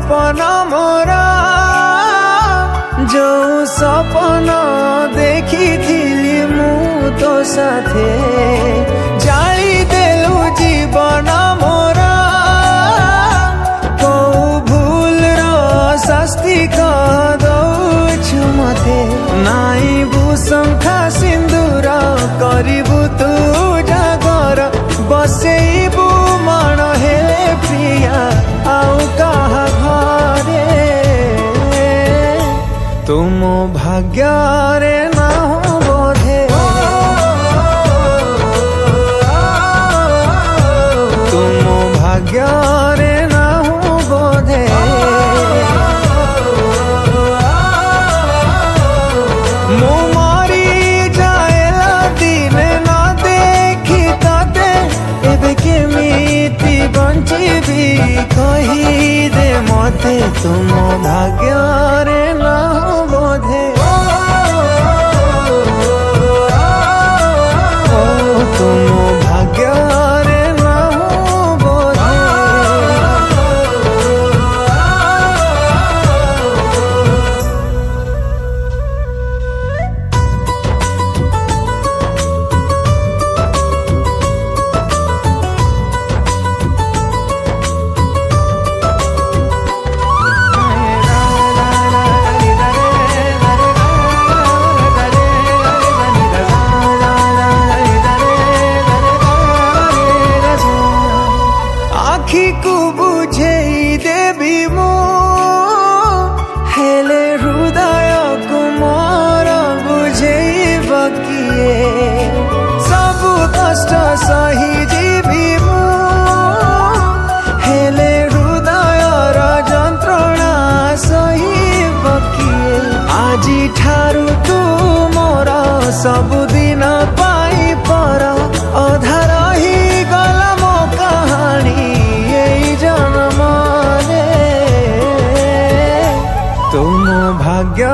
सपना मोरा जो सपना देखी थी मु तो साथे जाली देलु जीवन मोरा को भूल रो शास्ति दौछु मते नाई बुशंखा सिंदूर करिबु तू जागर बसेबु मन हेले प्रिया आउ कहा घरे तुम भाग्य रे ना हो बोधे तुम भाग्य रे ना हो बोधे मो मारी जाएला दिने ना देखी ताते एबे केमिति बंचिबी कही दे मते तुम भाग्य रे ना हो बोधे तुम भाग्य रे ना हो बोधे आखी को बुझे देवी मो हेले हृदय को मोर बुझे बकिए सब कष्ट सही जीवी मो हेले हृदय जंत्रणा सही बकिए आजी ठारू तू मोर सबुदिन पाई पर अधा रही गला मो कहानी जन्म रे तुम भाग्य